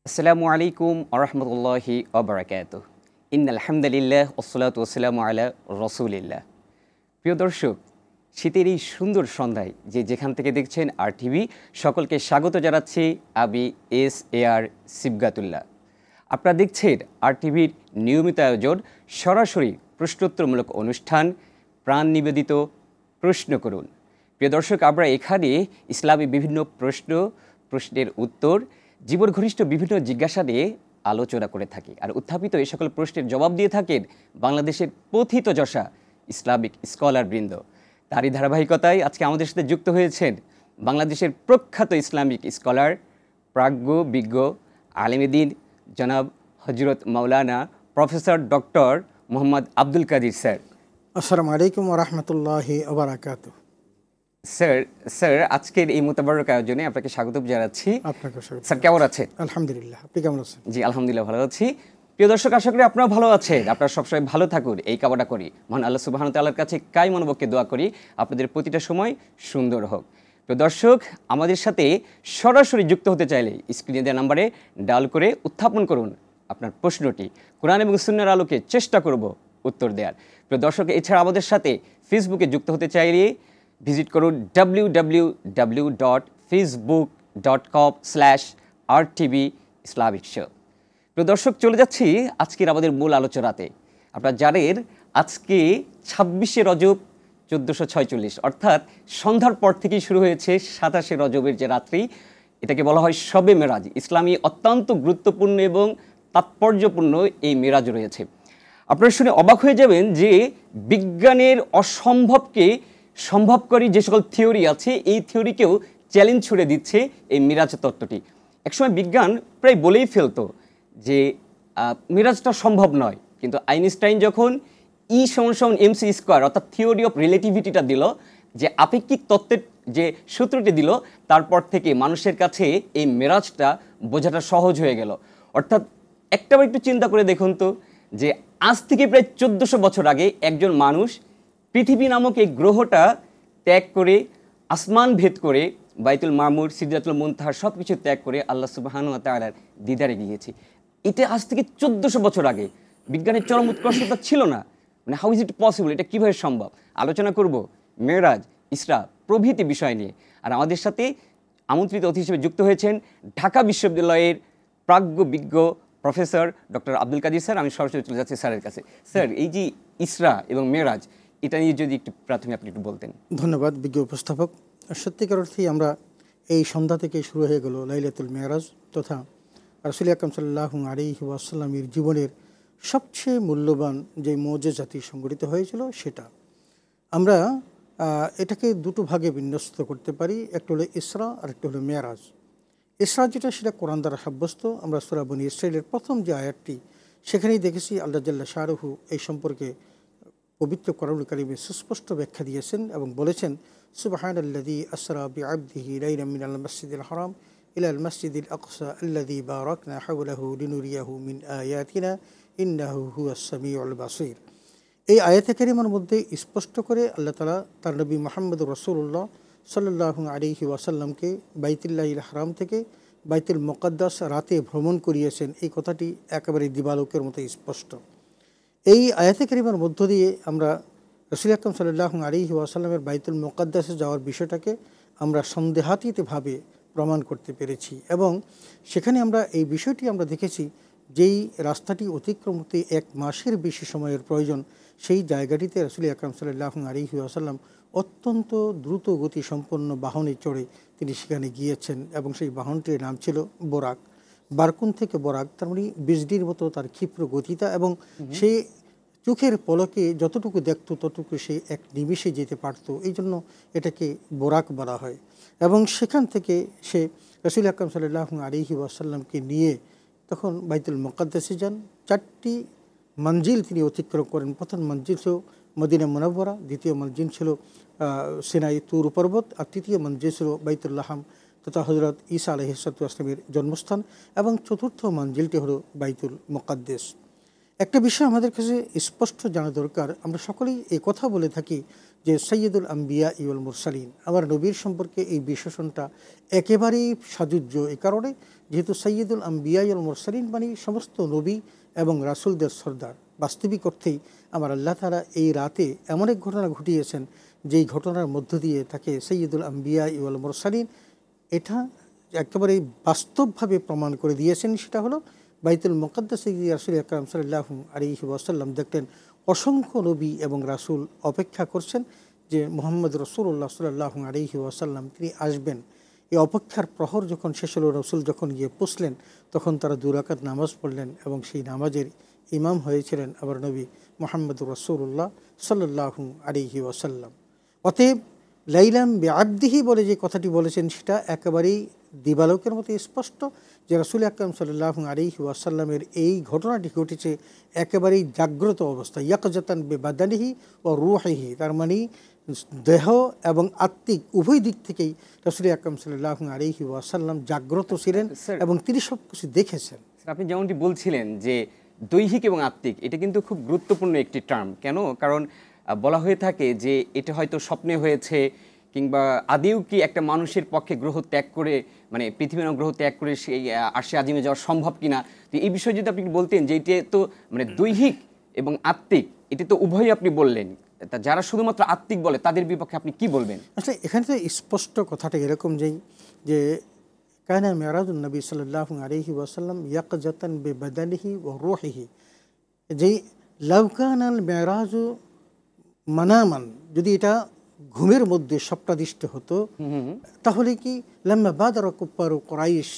আসসালামু আলাইকুম আরহামতুল্লাহি ওবারাকাতুহ। ইন্নাল হামদুলিল্লাহ ওয়াসসালাতু ওয়াসসালামু আলা রাসূলিল্লাহ। প্রিয় দর্শক, শীতের এই সুন্দর সন্ধ্যায় যে যেখান থেকে দেখছেন RTV, সকলকে স্বাগত জানাচ্ছি। আমি SAR সিবগাতুল্লাহ। আপনারা দেখছেন RTVর নিয়মিত আয়োজন সরাসরি প্রশ্নোত্তরমূলক অনুষ্ঠান প্রাণ নিবেদিত প্রশ্ন করুন। প্রিয় দর্শক, আমরা এখানে ইসলামী বিভিন্ন প্রশ্নের উত্তর, জীবন ঘনিষ্ঠ বিভিন্ন জিজ্ঞাসা নিয়ে আলোচনা করে থাকি। আর উত্থাপিত এই সকল প্রশ্নের জবাব দিয়ে থাকেন বাংলাদেশের পথিতযশা ইসলামিক স্কলারবৃন্দ। তারই ধারাবাহিকতায় আজকে আমাদের সাথে যুক্ত হয়েছেন বাংলাদেশের প্রখ্যাত ইসলামিক স্কলার, প্রাজ্ঞ বিজ্ঞ আলেমেদিন জনাব হজরত মাওলানা professor doctor Mohammad Abdul Kadir sir. আসসালামু আলাইকুম ওয়া রাহমাতুল্লাহি ওয়া বারাকাতুহু। স্যার, আজকের এই মোতাবারক আয়োজনে আপনাকে স্বাগত জানাচ্ছি। আপনাকে স্বাগত। স্যার, কেমন আছেন? আলহামদুলিল্লাহ, আপনি কেমন আছেন? জি আলহামদুলিল্লাহ ভালো আছি। প্রিয় দর্শক, আশা করি আপনারা ভালো আছেন। আপনারা সবসময় ভালো থাকুন এই কামনা করি। মহান আল্লাহ সুবহানাহু ওয়া তাআলার কাছে কাই মনোবকে দোয়া করি আপনাদের প্রতিটা সময় সুন্দর হোক। প্রিয় দর্শক, আমাদের সাথে সরাসরি যুক্ত হতে চাইলে স্ক্রিনে দেওয়া নাম্বারে ডায়াল করে উত্থাপন করুন আপনার প্রশ্নটি। কোরআন এবং সুন্নাহর আলোকে চেষ্টা করব উত্তর দেওয়ার। প্রিয় দর্শক, এছাড়া আমাদের সাথে ফেসবুকে যুক্ত হতে চাইলে ভিজিট করুন www.facebook.com/RTV ইসলামিক শো। প্রিয় দর্শক, চলে যাচ্ছি আজকের আমাদের মূল আলোচনাতে। আপনারা জানেন আজকে 26শে রজব 1446, অর্থাৎ সন্ধ্যার পর থেকেই শুরু হয়েছে 27শে রজবের যে রাত্রি, এটাকে বলা হয় শবে মেরাজ। ইসলামী অত্যন্ত গুরুত্বপূর্ণ এবং তাৎপর্যপূর্ণ এই মেরাজ রয়েছে। আপনারা শুনে অবাক হয়ে যাবেন যে বিজ্ঞানের অসম্ভবকে সম্ভবকারী যে সকল থিওরি আছে, এই থিওরিকেও চ্যালেঞ্জ ছুড়ে দিচ্ছে এই মিরাজ তত্ত্বটি। একসময় বিজ্ঞান প্রায় বলেই ফেলতো যে মিরাজটা সম্ভব নয়, কিন্তু আইনস্টাইন যখন E=mc², অর্থাৎ থিওরি অফ রিলেটিভিটিটা দিল, যে আপেক্ষিক তত্ত্বের যে সূত্রটি দিল, তারপর থেকে মানুষের কাছে এই মিরাজটা বোঝাটা সহজ হয়ে গেল। অর্থাৎ একটাবার একটু চিন্তা করে দেখুন তো, যে আজ থেকে প্রায় 1400 বছর আগে একজন মানুষ পৃথিবী নামক এই গ্রহটা ত্যাগ করে, আসমান ভেদ করে, বাইতুল মামুর, সিদরাতুল মুনতাহা সব কিছু ত্যাগ করে আল্লাহ সুবহানাহু ওয়া তাআলার দিদারে গিয়েছে। এটা আজ থেকে 1400 বছর আগে। বিজ্ঞানের চরম উৎকর্ষতা ছিল না। মানে হাউ ইজ ইট পসিবল, এটা কীভাবে সম্ভব? আলোচনা করব মেরাজ, ইসরা প্রভৃতি বিষয় নিয়ে। আর আমাদের সাথে আমন্ত্রিত অতিথি হিসেবে যুক্ত হয়েছেন ঢাকা বিশ্ববিদ্যালয়ের প্রাজ্ঞ বিজ্ঞ professor doctor Abdul Kadir sir. আমি সরাসরি চলে যাচ্ছি স্যারের কাছে। স্যার, এই যে ইসরা এবং মেরাজ, এটা নিয়ে যদি একটু প্রাথমিক আপনি একটু বলতেন। ধন্যবাদ বিজ্ঞ উপস্থাপক। সত্যিকার অর্থেই আমরা এই সন্ধ্যা থেকে শুরু হয়ে গেল লাইলাতুল মেরাজ তথা রাসূল আকরাম সাল্লাল্লাহু আলাইহি ওয়াসাল্লামের জীবনের সবচেয়ে মূল্যবান যে মুজিজাতি সংঘটিত হয়েছিল সেটা। আমরা এটাকে দুটো ভাগে বিন্যস্ত করতে পারি, একটা হলো ইসরা আর একটা হলো মেরাজ। ইসরা যেটা, সেটা কোরআন দ্বারা সাব্যস্ত। আমরা সূরা বনী ইসরাঈলের প্রথম যে আয়াতটি, সেখানেই দেখেছি আল্লাহ জাল্লা শাহরুহু এই সম্পর্কে পবিত্র কোরআনুল কারীমে সুস্পষ্ট ব্যাখ্যা দিয়েছেন এবং বলেছেন, সুবহানাল্লাযী আসরা বিআবদিহি লাইলাম মিনাল মাসজিদিল হারাম ইলাল মাসজিদিল আকসা আল্লাযী বারাকনা হাওলাহু লিনুরিয়াহু মিন আয়াতিনা ইন্নাহু হুয়াস সামিউল বাসীর। এই আয়াতে কারিমার মধ্যে স্পষ্ট করে আল্লাহ তাআলা তার নবী মুহাম্মদুর রাসূলুল্লাহ সাল্লাল্লাহু আলাইহি ওয়াসাল্লামকে বাইতুল্লাহিল হারাম থেকে বাইতুল মুকাদ্দাস রাতে ভ্রমণ করিয়েছেন। এই কথাটি একেবারে দিবালোকের মতো স্পষ্ট। এই আয়াতে কারিমার মধ্য দিয়ে আমরা রাসূল আকরাম সাল্লাল্লাহু আলাইহি ওয়াসাল্লামের বাইতুল মুকাদ্দাসে যাওয়ার বিষয়টাকে আমরা সন্দেহাতীতভাবে প্রমাণ করতে পেরেছি এবং সেখানে আমরা এই বিষয়টি আমরা দেখেছি, যেই রাস্তাটি অতিক্রম করতে 1 মাসের বেশি সময়ের প্রয়োজন, সেই জায়গাটিতে রাসূল আকরাম সাল্লাল্লাহু আলাইহি ওয়াসাল্লাম অত্যন্ত দ্রুত গতি সম্পন্ন বাহনে চড়ে তিনি সেখানে গিয়েছেন এবং সেই বাহনটির নাম ছিল বোরাক। বারকুন থেকে বরাক, তার মানে বিজলির মতো তার ক্ষিপ্র গতিতা এবং সে চোখের পলকে যতটুকু দেখত ততটুকু সে এক নিমেষে যেতে পারত। এই জন্য এটাকে বোরাক বলা হয়। এবং সেখান থেকে সে রাসূল আকরাম সাল্লাল্লাহু আলাইহি ওয়াসাল্লামকে নিয়ে তখন বাইতুল মুকাদ্দাসে যান। 4টি মঞ্জিল তিনি অতিক্রম করেন। প্রথম মঞ্জিল ছিল মদিনা মুনাওয়ারা, দ্বিতীয় মঞ্জিল ছিল সিনাই তুর পর্বত, আর তৃতীয় মঞ্জিল ছিল বাইতুল লাহাম তথা হযরত ঈসা আলাইহিস সালামের জন্মস্থান, এবং চতুর্থ মঞ্জিলটি হলো বাইতুল মুকাদ্দাস। একটা বিষয় আমাদের কাছে স্পষ্ট জানা দরকার, আমরা সকলেই এই কথা বলে থাকি যে সৈয়দুল আম্বিয়া ইউল মুরসালিন, আমার নবীর সম্পর্কে এই বিশেষণটা একেবারেই সাজুজ্য। এই কারণে যেহেতু সৈয়দুল আম্বিয়া ইউল মুরসালিন মানে সমস্ত নবী এবং রাসূলদের সর্দার, বাস্তবিক অর্থেই আমার আল্লাহ তাআলা এই রাতে এমন এক ঘটনা ঘটিয়েছেন যেই ঘটনার মধ্য দিয়ে তাকে সৈয়দুল আম্বিয়া ইউল মুরসালিন এটা একেবারে বাস্তবভাবে প্রমাণ করে দিয়েছেন। সেটা হলো বাইতুল মুকাদ্দাসে গিয়ে রাসূল আকরাম সাল্লাল্লাহু আলাইহি ওয়াসাল্লাম দেখলেন অসংখ্য নবী এবং রাসূল অপেক্ষা করছেন যে মুহাম্মদ রাসূলুল্লাহ সাল্লাল্লাহু আলাইহি ওয়াসাল্লাম তিনি আসবেন। এই অপেক্ষার প্রহর যখন শেষ হলো, রাসূল যখন গিয়ে পৌঁছলেন, তখন তারা 2 রাকাত নামাজ পড়লেন এবং সেই নামাজের ইমাম হয়েছিলেন আবার নবী মুহাম্মদ রাসূলুল্লাহ সাল্লাল্লাহু আলাইহি ওয়াসাল্লাম। অতএব লাইলাম বিআবদিহি বলে যে কথাটি বলেছেন সেটা একেবারেই দিবালোকের মতো স্পষ্ট যে রাসূল আকরাম সাল্লাল্লাহু আলাইহি ওয়াসাল্লামের এই ঘটনাটি ঘটেছে একেবারেই জাগ্রত অবস্থায়, ইয়াকজাতান বিবাদানিহি ও রূহিহি, তার মানে দেহ এবং আত্মিক উভয় দিক থেকেই রাসূল আকরাম সাল্লাল্লাহু আলাইহি ওয়াসাল্লাম জাগ্রত ছিলেন এবং তিনি সব কিছু দেখেছেন। আপনি যেমনটি বলছিলেন যে দৈহিক এবং আত্মিক, এটা কিন্তু খুব গুরুত্বপূর্ণ একটি টার্ম। কেন? কারণ বলা হয়ে থাকে যে এটা হয়তো স্বপ্নে হয়েছে, কিংবা আদেও কি একটা মানুষের পক্ষে গ্রহ ত্যাগ করে, মানে পৃথিবীর গ্রহ ত্যাগ করে সেই আরশে আজিমে যাওয়া সম্ভব কিনা। তো এই বিষয়ে যদি আপনি বলতেন যে এটা তো মানে দৈহিক এবং আত্মিক, এটা তো উভয়ই আপনি বললেন, তা যারা শুধুমাত্র আত্মিক বলে তাদের বিপক্ষে আপনি কি বলবেন? আসলে এখানে তো স্পষ্ট কথাটা এরকম যে কানা মেরাজুন নবী সাল্লাল্লাহু আলাইহি ওয়াসাল্লাম ইয়াকজাতান বিবাদানিহি ওয়া রূহিহি, যে লাউ কানাল মেরাজু মানামান, যদি এটা ঘুমের মধ্যে স্বপ্নাদিষ্ট হতো তাহলে কি লাম্মা বাদারা কুফারু কুরাইশ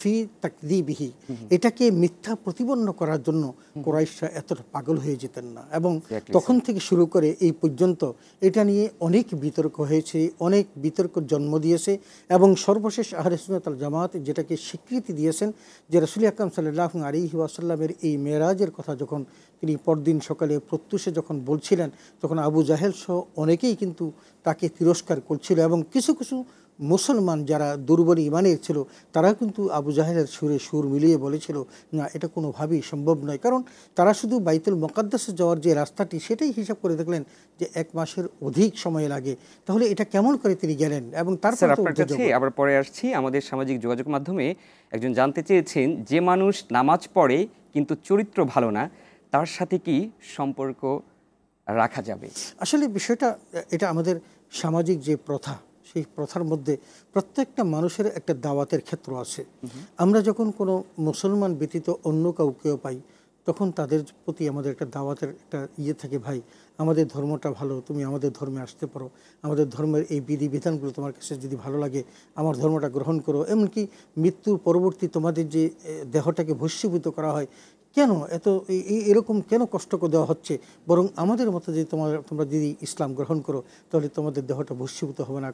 ফি তাকযীবিহি, এটাকে মিথ্যা প্রতিপন্ন করার জন্য কুরাইশরা এতটা পাগল হয়ে যেতেন না। এবং তখন থেকে শুরু করে এই পর্যন্ত এটা নিয়ে অনেক বিতর্ক হয়েছে, অনেক বিতর্ক জন্ম দিয়েছে এবং সর্বশেষ আহলে সুন্নাত ওয়াল জামাত যেটাকে স্বীকৃতি দিয়েছেন যে রাসূল আকরাম সাল্লাল্লাহু আলাইহি ওয়াসাল্লামের এই মেরাজের কথা যখন তিনি পরদিন সকালে প্রত্যুষে যখন বলছিলেন, তখন আবু জাহেল সহ অনেকেই কিন্তু তাকে তিরস্কার করছিল এবং কিছু কিছু মুসলমান যারা দুর্বল ইমানের ছিল তারা কিন্তু আবু জাহেলের সুরে সুর মিলিয়ে বলেছিল না, এটা কোনোভাবেই সম্ভব নয়। কারণ তারা শুধু বাইতুল মুকাদ্দাসে যাওয়ার যে রাস্তাটি সেটাই হিসাব করে দেখলেন যে 1 মাসের অধিক সময় লাগে, তাহলে এটা কেমন করে তিনি গেলেন। এবং তারপর আবার পরে আসছি, আমাদের সামাজিক যোগাযোগ মাধ্যমে একজন জানতে চেয়েছেন যে মানুষ নামাজ পড়ে কিন্তু চরিত্র ভালো না, তার সাথে কি সম্পর্ক রাখা যাবে? আসলে বিষয়টা এটা আমাদের সামাজিক যে প্রথা, সেই প্রথার মধ্যে প্রত্যেকটা মানুষের একটা দাওয়াতের ক্ষেত্র আছে। আমরা যখন কোনো মুসলমান ব্যতীত অন্য কাউকেও পাই তখন তাদের প্রতি আমাদের একটা দাওয়াতের একটা থাকে, ভাই আমাদের ধর্মটা ভালো, তুমি আমাদের ধর্মে আসতে পারো, আমাদের ধর্মের এই বিধিবিধানগুলো তোমার কাছে যদি ভালো লাগে আমার ধর্মটা গ্রহণ করো। এমনকি মৃত্যুর পরবর্তী তোমাদের যে দেহটাকে ভস্মীভূত করা হয়, কেন এত এরকম কেন কষ্ট দেওয়া হচ্ছে, বরং আমাদের মতো যদি তোমরা যদি ইসলাম গ্রহণ করো তাহলে তোমাদের দেহটা ভস্মীভূত হবে না,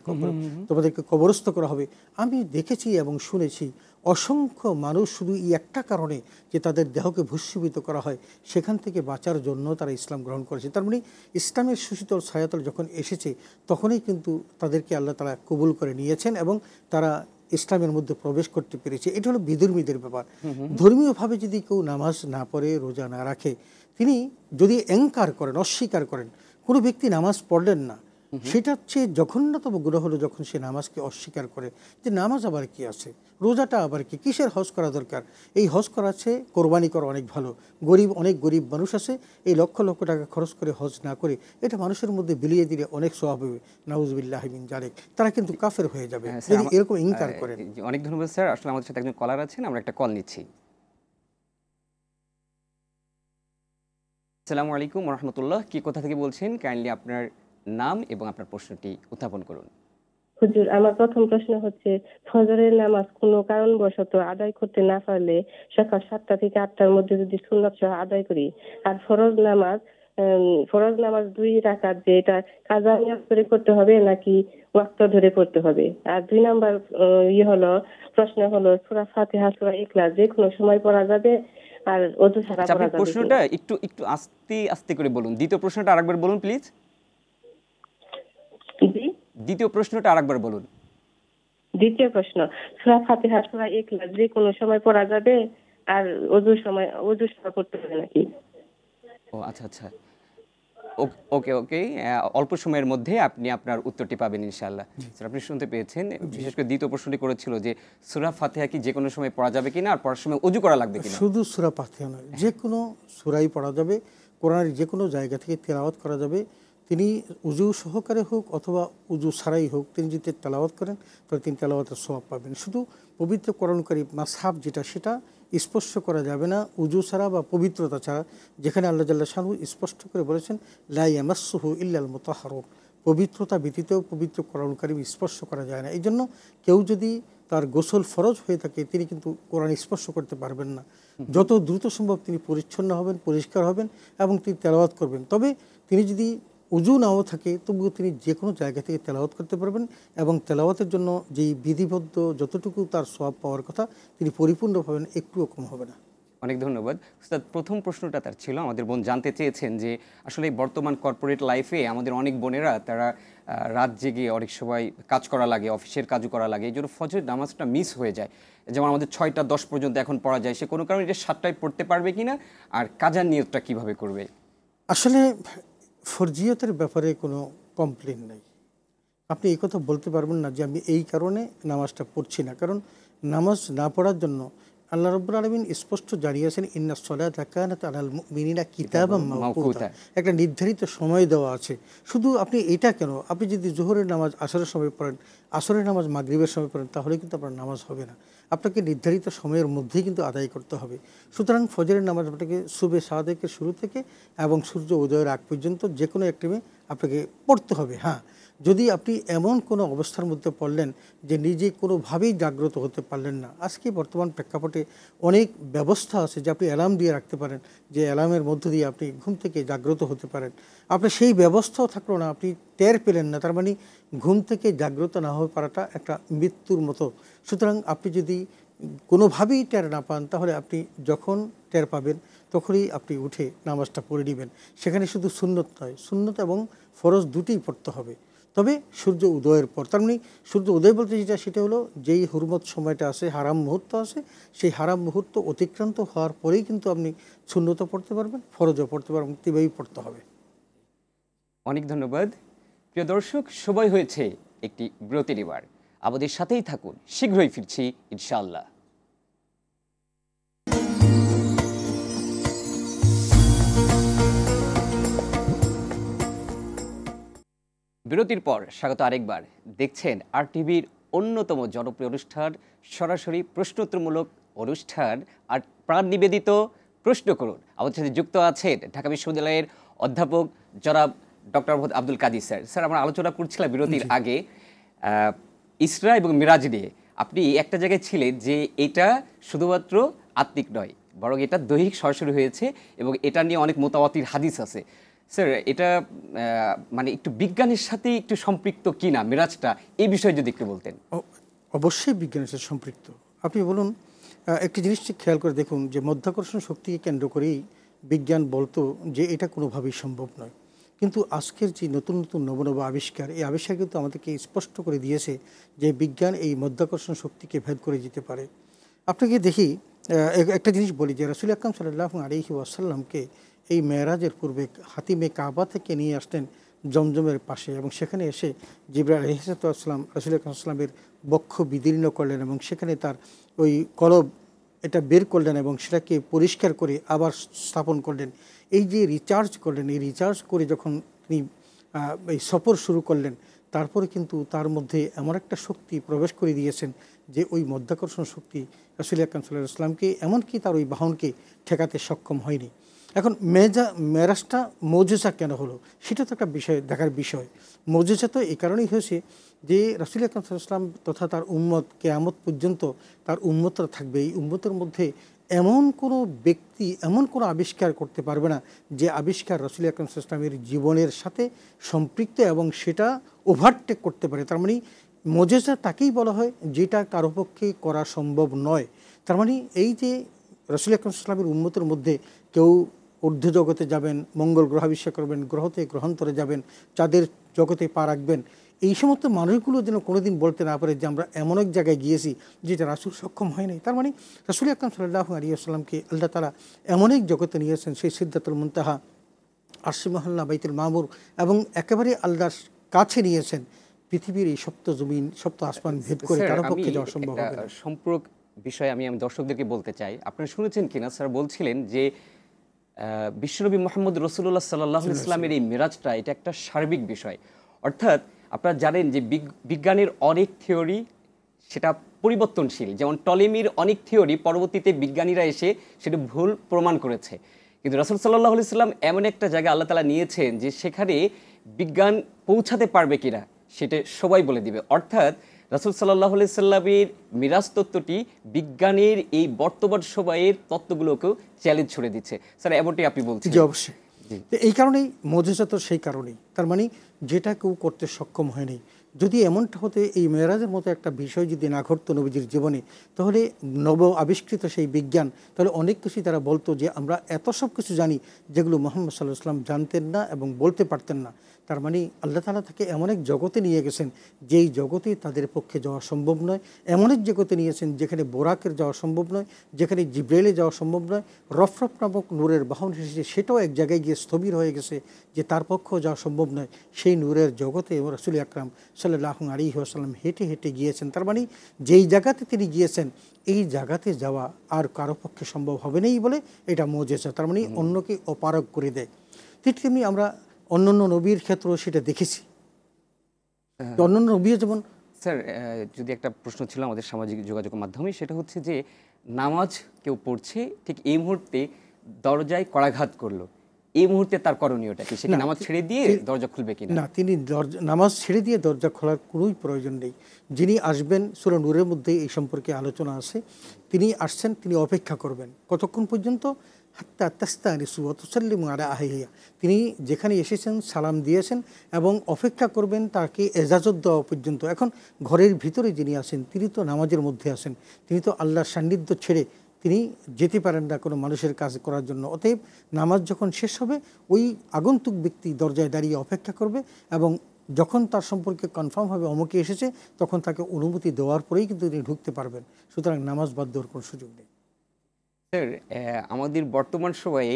তোমাদেরকে কবরস্থ করা হবে। আমি দেখেছি এবং শুনেছি অসংখ্য মানুষ শুধু এই একটা কারণে যে তাদের দেহকে ভস্মীভূত করা হয় সেখান থেকে বাঁচার জন্য তারা ইসলাম গ্রহণ করেছে। তার মানে ইসলামের সুশীতল ছায়াতল যখন এসেছে তখনই কিন্তু তাদেরকে আল্লাহ তাআলা কবুল করে নিয়েছেন এবং তারা ইসলামের মধ্যে প্রবেশ করতে পেরেছে। এটা হলো বিধর্মীদের ব্যাপার। ধর্মীয়ভাবে যদি কেউ নামাজ না পড়ে, রোজা না রাখে, তিনি যদি এনকার করেন, অস্বীকার করেন, কোনো ব্যক্তি নামাজ পড়লেন না, সেটা হচ্ছে জঘন্যতম গুনাহ হলো যখন সে নামাজকে অস্বীকার করে যে নামাজ আবার কি আছে, রোজাটা আবার কি, কিসের হজ করা দরকার, এই হজ করা আছে কোরবানি করা অনেক ভালো, অনেক গরিব মানুষ আছে এই লক্ষ লক্ষ টাকা খরচ করে হজ না করে এটা মানুষের মধ্যে বিলিয়ে দিলে অনেক সওয়াব হবে, নাউজুবিল্লাহি মিন যালিক, তারা কিন্তু কাফের হয়ে যাবে যদি এরকম ইনকার করেন। অনেক ধন্যবাদ স্যার। আসলে আমাদের সাথে একজন কলার আছেন, আমরা একটা কল নিচ্ছি। আসসালামু আলাইকুম ওয়া রাহমাতুল্লাহ, কি কোথা থেকে বলছেন? কাইন্ডলি আপনার নাম এবং আপনার প্রশ্নটি উত্থাপন করুন। হুজুর, আমার প্রথম প্রশ্ন হচ্ছে, ফজরের নামাজ কোনো কারণবশত আদায় করতে না পারলে সকাল 7টা থেকে 8টার মধ্যে যদি সুন্নাত সহ আদায় করি, আর ফরজ নামাজ 2 রাকাত যে এটা কাজা নিয়ত করে করতে হবে নাকি ওয়াক্ত ধরে পড়তে হবে? আর 2 নাম্বার প্রশ্ন হলো সূরা ফাতিহা, সূরা ইখলাস যে কোনো সময় পড়া যাবে আর ওযু ছাড়া পড়া যাবে? প্রশ্নটা একটু আস্তে আস্তে করে বলুন। দ্বিতীয় প্রশ্নটা আরেকবার বলুন প্লিজ। দ্বিতীয় প্রশ্নটা আরেকবার বলুন। দ্বিতীয় প্রশ্ন, সূরা ফাতিহা, সূরা ইখলাস যে কোনো সময় পড়া যাবে আর ওযু ছাড়া পড়তে হবে নাকি? ও আচ্ছা আচ্ছা। ওকে ওকে, অল্প সময়ের মধ্যে আপনি আপনার উত্তরটি পাবেন ইনশাআল্লাহ। স্যার আপনি শুনতে পেয়েছেন, বিশেষ করে দ্বিতীয় প্রশ্নটি করেছিল যে সূরা ফাতিহা কি যে কোনো সময় পড়া যাবে কিনা, আর পড়ার সময় ওযু করা লাগবে কিনা? শুধু সূরা ফাতিহা নয়, যে কোনো সূরাই পড়া যাবে, কোরআনের যে কোনো জায়গা থেকে তেলাওয়াত করা যাবে। তিনি উজু সহকারে হোক অথবা উজু ছাড়াই হোক, তিনি যদি তেলাওয়াত করেন তাহলে তিনি তেলাওয়াতের সওয়াব পাবেন। শুধু পবিত্র কোরআনকারী মাসহাফ যেটা, সেটা স্পর্শ করা যাবে না উজু ছাড়া বা পবিত্রতা ছাড়া, যেখানে আল্লাহ জাল্লা শানহু স্পষ্ট করে বলেছেন লা ইয়ামাসসুহু ইল্লাল মুতাহহারুন, পবিত্রতা ব্যতীত পবিত্র কোরআন কারীম স্পর্শ করা যায় না। এই জন্য কেউ যদি তার গোসল ফরজ হয়ে থাকে, তিনি কিন্তু কোরআন স্পর্শ করতে পারবেন না। যত দ্রুত সম্ভব তিনি পরিচ্ছন্ন হবেন, পরিষ্কার হবেন এবং তিনি তেলাওয়াত করবেন। তবে তিনি যদি উজু নাও থাকে, তবুও তিনি যে কোনো জায়গা থেকে তেলাওয়াত করতে পারবেন এবং তেলাওয়াতের জন্য যেই বিধিবদ্ধ যতটুকু তার সওয়াব পাওয়ার কথা, তিনি পরিপূর্ণ পাবেন, একটুও কম হবে না। অনেক ধন্যবাদ উস্তাদ। প্রথম প্রশ্নটা তার ছিল, আমাদের বোন জানতে চেয়েছেন যে আসলে বর্তমান কর্পোরেট লাইফে আমাদের অনেক বোনেরা তারা রাত জেগে অনেক সময় কাজ করা লাগে, অফিসের কাজও করা লাগে, এই জন্য ফজরের নামাজটা মিস হয়ে যায়। যেমন আমাদের 6টা 10 পর্যন্ত এখন পড়া যায়, সে কোনো কারণে এটা 7টায় পড়তে পারবে কিনা, আর কাজার নিয়তটা কিভাবে করবে? আসলে ফরজিয়তের ব্যাপারে কোনো কমপ্লেন নেই। আপনি এই কথা বলতে পারবেন না যে আমি এই কারণে নামাজটা পড়ছি না, কারণ নামাজ না পড়ার জন্য আল্লাহ রাব্বুল আলামিন স্পষ্ট জানিয়েছেন ইন্নাস সালাতা কানাত আলাল মুমিনিনা কিতাবাম মাওকুতা, একটা নির্ধারিত সময় দেওয়া আছে। শুধু আপনি এটা কেন, আপনি যদি জোহরের নামাজ আসরের সময় পড়েন, আসরের নামাজ মাগরিবের সময় পড়েন, তাহলে কিন্তু আপনার নামাজ হবে না। আপনাকে নির্ধারিত সময়ের মধ্যেই কিন্তু আদায় করতে হবে। সুতরাং ফজরের নামাজ আপনাকে সুবে সাদেকের শুরু থেকে এবং সূর্য উদয়ের আগ পর্যন্ত যে কোনো এক টাইমে আপনাকে পড়তে হবে। হ্যাঁ, যদি আপনি এমন কোনো অবস্থার মধ্যে পড়লেন যে নিজে কোনোভাবেই জাগ্রত হতে পারলেন না, আজকে বর্তমান প্রেক্ষাপটে অনেক ব্যবস্থা আছে যে আপনি অ্যালার্ম দিয়ে রাখতে পারেন, যে অ্যালার্মের মধ্য দিয়ে আপনি ঘুম থেকে জাগ্রত হতে পারেন। আপনার সেই ব্যবস্থাও থাকলো না, আপনি টের পেলেন না, তার মানে ঘুম থেকে জাগ্রত না হয়ে পারাটা একটা মৃত্যুর মতো। সুতরাং আপনি যদি কোনোভাবেই টের না পান, তাহলে আপনি যখন টের পাবেন তখনই আপনি উঠে নামাজটা পড়ে নেবেন। সেখানে শুধু সুন্নত নয়, সুন্নত এবং ফরজ দুটিই পড়তে হবে, তবে সূর্য উদয়ের পর। তার মানে সূর্য উদয় বলতে যেটা, সেটা হলো যেই হুরমত সময়টা আছে, হারাম মুহূর্ত আছে, সেই হারাম মুহূর্ত অতিক্রান্ত হওয়ার পরেই কিন্তু আপনি সুন্নত পড়তে পারবেন, ফরজও পড়তে পারবেন, তিনভাবেই পড়তে হবে। অনেক ধন্যবাদ। প্রিয় দর্শক, সময় হয়েছে একটি বিরতি নেবার, আমাদের সাথেই থাকুন, শীঘ্রই ফিরছি ইনশাআল্লাহ। বিরতির পর স্বাগত আরেকবার। দেখছেন RTVর অন্যতম জনপ্রিয় অনুষ্ঠান, সরাসরি প্রশ্নোত্তরমূলক অনুষ্ঠান আর প্রাণ নিবেদিত প্রশ্ন করুন। আমাদের সাথে যুক্ত আছেন ঢাকা বিশ্ববিদ্যালয়ের অধ্যাপক জনাব doctor Mohammad Abdul Kadir sir. Sir, আমরা আলোচনা করছিলাম বিরতির আগে ইসরা এবং মিরাজ নিয়ে। আপনি একটা জায়গায় ছিলেন যে এটা শুধুমাত্র আত্মিক নয়, বরং এটা দৈহিক সরাসরি হয়েছে এবং এটা নিয়ে অনেক মোতাবাতির হাদিস আছে। স্যার, এটা মানে একটু বিজ্ঞানের সাথে একটু সম্পৃক্ত কিনা মিরাজটা, এই বিষয়ে যদি একটু বলতেন। অবশ্যই বিজ্ঞানের সাথে সম্পৃক্ত। আপনি বলুন, একটি জিনিস খেয়াল করে দেখুন যে মধ্যাকর্ষণ শক্তিকে কেন্দ্র করেই বিজ্ঞান বলতো যে এটা কোনোভাবেই সম্ভব নয়, কিন্তু আজকের যে নতুন নতুন নবনব আবিষ্কার, এই আবিষ্কার কিন্তু আমাদেরকে স্পষ্ট করে দিয়েছে যে বিজ্ঞান এই মধ্যাকর্ষণ শক্তিকে ভেদ করে যেতে পারে। আপনাকে দেখি একটা জিনিস বলি যে রাসূল আকরাম সাল্লাল্লাহু আলাইহি ওয়াসাল্লামকে এই মেরাজের পূর্বে হাতিমে কাবা থেকে নিয়ে আসতেন জমজমের পাশে, এবং সেখানে এসে জিবরাইল আলাইহিস সালাম রাসূল আকরাম সাল্লামের বক্ষ বিদীর্ণ করলেন এবং সেখানে তার ওই কলব এটা বের করলেন এবং সেটাকে পরিষ্কার করে আবার স্থাপন করলেন। এই যে রিচার্জ করলেন, এই রিচার্জ করে যখন তিনি এই সফর শুরু করলেন, তারপরে কিন্তু তার মধ্যে এমন একটা শক্তি প্রবেশ করে দিয়েছেন যে ওই মধ্যাকর্ষণ শক্তি রাসূল আকরাম সাল্লাল্লাহু আলাইহি ওয়াসাল্লামকে, এমনকি তার ওই বাহনকে ঠেকাতে সক্ষম হয়নি। এখন মেরাজটা মৌজেজা কেন হলো, সেটা তো একটা বিষয়, দেখার বিষয়। মৌজেজা তো এই কারণেই হয়েছে যে রাসূল আকরাম সাল্লাল্লাহু আলাইহি ওয়াসাল্লাম তথা তার উম্মত, কিয়ামত পর্যন্ত তার উম্মতরা থাকবে। এই উম্মতের মধ্যে এমন কোনো ব্যক্তি এমন কোনো আবিষ্কার করতে পারবে না যে আবিষ্কার রাসূল আকরাম সাল্লাল্লাহু আলাইহি ওয়াসাল্লামের জীবনের সাথে সম্পৃক্ত এবং সেটা ওভারটেক করতে পারে। তার মানে মৌজেজা তাকেই বলা হয় যেটা কারো পক্ষে করা সম্ভব নয়। তার মানে এই যে রাসূল আকরাম সাল্লাল্লাহু আলাইহি ওয়াসাল্লামের উম্মতের মধ্যে কেউ ঊর্ধ্ব জগতে যাবেন, মঙ্গল গ্রহ আবিষ্কার করবেন, গ্রহতে গ্রহান্তরে যাবেন, চাঁদের জগতে পা রাখবেন, এই সমস্ত মানুষগুলো যেন কোনোদিন বলতে না পারে যে আমরা এমন এক জায়গায় গিয়েছি যেটা রাসূল সক্ষম হয় নাই। তার মানে রাসূল আকরাম সাল্লাল্লাহু আলাইহি ওয়াসাল্লামকে আল্লাহ তাআলা এমন এক জগতে নিয়েছেন, সেই সিদরাতুল মুনতাহা আরশি মহল্লা, বাইতুল মামুর এবং একেবারে আল্লাহর কাছে নিয়েছেন। পৃথিবীর এই সপ্ত জমিন, সপ্ত আসমান ভেদ করে স্যার, কারো আমি পক্ষে যাওয়া সম্ভব একটা হবে না। সম্পর্ক বিষয়ে আমি দর্শকদেরকে বলতে চাই। আপনারা শুনেছেন কিনা, স্যার বলছিলেন যে বিশ্বনবী মোহাম্মদ রসুল্লাহ সাল্লাহ ইসলামের এই মেরাজটা এটা একটা সার্বিক বিষয়। অর্থাৎ আপনারা জানেন যে বিজ্ঞানের অনেক থিওরি সেটা পরিবর্তনশীল। যেমন টলেমির অনেক থিওরি পরবর্তীতে বিজ্ঞানীরা এসে সেটা ভুল প্রমাণ করেছে, কিন্তু রাসূল সাল্লাল্লাহু আলাইহি সাল্লাম এমন একটা জায়গা আল্লাহ তাআলা নিয়েছেন যে সেখানে বিজ্ঞান পৌঁছাতে পারবে কিনা সেটা সবাই বলে দিবে। অর্থাৎ রাসূল সাল্লাল্লাহু আলাইহি সাল্লামের মিরাজ তত্ত্বটি বিজ্ঞানের এই বর্তমান সময়ের তত্ত্বগুলোকেও চ্যালেঞ্জ ছুড়ে দিচ্ছে। স্যার, এমনটি আপনি বলছেন? জি, অবশ্যই। তো এই কারণেই মুজিজা তো সেই কারণেই, তার মানে যেটা কেউ করতে সক্ষম হয়নি। যদি এমনটা হতে এই মেরাজের মতো একটা বিষয় যদি না ঘটতো নবীজির জীবনে, তাহলে নব আবিষ্কৃত সেই বিজ্ঞান তাহলে অনেক কিছুই তারা বলতো যে আমরা এত সব কিছু জানি যেগুলো মুহাম্মদ সাল্লাল্লাহু আলাইহি ওয়াসাল্লাম জানতেন না এবং বলতে পারতেন না। তার মানে আল্লাহ তাআলা তাকে এমন এক জগতে নিয়ে গেছেন যেই জগতে তাদের পক্ষে যাওয়া সম্ভব নয়, এমন এক জগতে নিয়েছেন যেখানে বোরাকের যাওয়া সম্ভব নয়, যেখানে জিব্রাইলে যাওয়া সম্ভব নয়। রফরফ নামক নূরের বাহন এসেছে, সেটাও এক জায়গায় গিয়ে স্থবির হয়ে গেছে যে তার পক্ষেও যাওয়া সম্ভব নয়। সেই নূরের জগতে রাসূল আকরাম সাল্লাল্লাহু আলাইহি ওয়াসাল্লাম হেঁটে হেঁটে গিয়েছেন। তার মানে যেই জায়গাতে তিনি গিয়েছেন এই জায়গাতে যাওয়া আর কারো পক্ষে সম্ভব হবে নাই বলে এটা মুজিজা, তার মানে অন্যকে অপারগ করে দেয়। ঠিক তেমনি আমরা অন্যান্য নবীর ক্ষেত্রেও সেটা দেখেছি। অন্যান্য নবীও যেমন, স্যার, যদি একটা প্রশ্ন ছিল আমাদের সামাজিক যোগাযোগের মাধ্যমে, সেটা হচ্ছে যে নামাজ কেউ পড়ছে, ঠিক এই মুহূর্তে দরজায় করাঘাত করলো, এই মুহূর্তে তার করণীয়টা কি? সে কি নামাজ ছেড়ে দিয়ে দরজা খুলবে কিনা? না, তিনি নামাজ ছেড়ে দিয়ে দরজা খোলার কোনোই প্রয়োজন নেই। যিনি আসবেন সূরা নূরের মধ্যে এই সম্পর্কে আলোচনা আছে। তিনি আসছেন, তিনি অপেক্ষা করবেন কতক্ষণ পর্যন্ত? হাত্তা তাস্তানিসু ওয়া তুসাল্লিমু আলা আহলিহা। তিনি যেখানে এসেছেন সালাম দিয়েছেন এবং অপেক্ষা করবেন তাকে এজাজত দেওয়া পর্যন্ত। এখন ঘরের ভিতরে যিনি আছেন তিনি তো নামাজের মধ্যে আছেন, তিনি তো আল্লাহর সান্নিধ্য ছেড়ে তিনি যেতে পারেন না কোনো মানুষের কাজ করার জন্য। অতএব নামাজ যখন শেষ হবে ওই আগন্তুক ব্যক্তি দরজায় দাঁড়িয়ে অপেক্ষা করবে এবং যখন তার সম্পর্কে কনফার্ম হবে অমুকে এসেছে, তখন তাকে অনুমতি দেওয়ার পরেই কিন্তু তিনি ঢুকতে পারবেন। সুতরাং নামাজ বাদ দেওয়ার কোনো সুযোগ নেই। স্যার, আমাদের বর্তমান সময়ে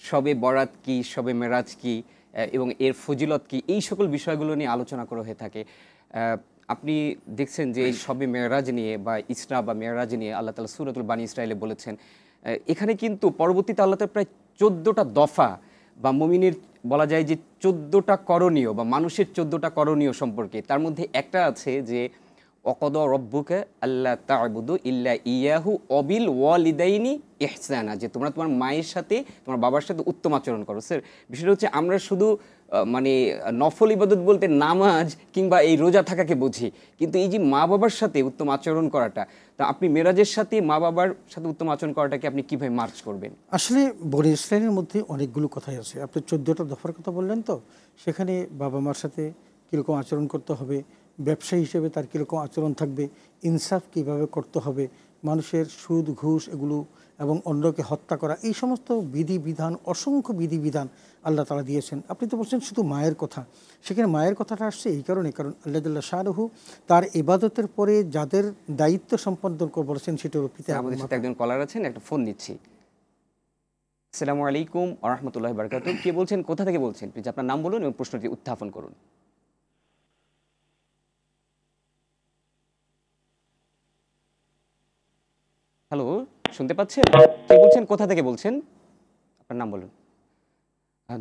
শবে বরাত কি, শবে মেরাজ কি এবং এর ফজিলত কি, এই সকল বিষয়গুলো নিয়ে আলোচনা করা হয়ে থাকে। আপনি দেখছেন যে এই শবে মেরাজ নিয়ে বা ইসরা বা মেরাজ নিয়ে আল্লাহ তাআলা সূরাতুল বানী ইসরাঈলে বলেছেন। এখানে কিন্তু পরবর্তীতে আল্লাহ তাআলা প্রায় 14টা দফা বা মুমিনের বলা যায় যে 14টা করণীয় বা মানুষের 14টা করণীয় সম্পর্কে, তার মধ্যে একটা আছে যে ওয়াকাদা রব্বুকা আল্লা তা'বুদু ইল্লা ইয়াহু ওয়াবিল ওয়ালিদাইনি ইহসানা, যে তোমরা তোমার মায়ের সাথে তোমার বাবার সাথে উত্তম আচরণ করো। স্যার, বিষয়টা হচ্ছে আমরা শুধু মানে নফল ইবাদত বলতে নামাজ কিংবা এই রোজা থাকাকে বুঝি, কিন্তু এই যে মা বাবার সাথে উত্তম আচরণ করাটা, তা আপনি মেরাজের সাথে মা বাবার সাথে উত্তম আচরণ করাটাকে আপনি কিভাবে মার্চ করবেন? আসলে বনী ইসরাঈলের মধ্যে অনেকগুলো কথাই আছে। আপনি 14টা দফার কথা বললেন, তো সেখানে বাবা মার সাথে কীরকম আচরণ করতে হবে, ব্যবসায়ী হিসেবে তার কীরকম আচরণ থাকবে, ইনসাফ কীভাবে করতে হবে, মানুষের সুদ ঘুষ এগুলো এবং অন্যকে হত্যা করা, এই সমস্ত বিধিবিধান, অসংখ্য বিধিবিধান আল্লাহ তাআলা দিয়েছেন। আপনি তো বলছেন শুধু মায়ের কথা, সেখানে মায়ের কথাটা আসছে এই কারণে, কারণ আল্লাহ জাল্লা শানুহু তার ইবাদতের পরে যাদের দায়িত্ব সম্পাদন বলেছেন সেটা হলো পিতা। আমাদের সাথে একজন কলার আছেন, একটা ফোন নিচ্ছি। আসসালামু আলাইকুম ওয়া রাহমাতুল্লাহি ওয়া বারাকাতুহু। কে বলছেন, কোথা থেকে বলছেন? প্লিজ আপনার নাম বলুন এবং প্রশ্নটি উত্থাপন করুন। হ্যালো, শুনতে পাচ্ছেন? কে বলছেন, কোথা থেকে বলছেন? আপনার নাম বলুন।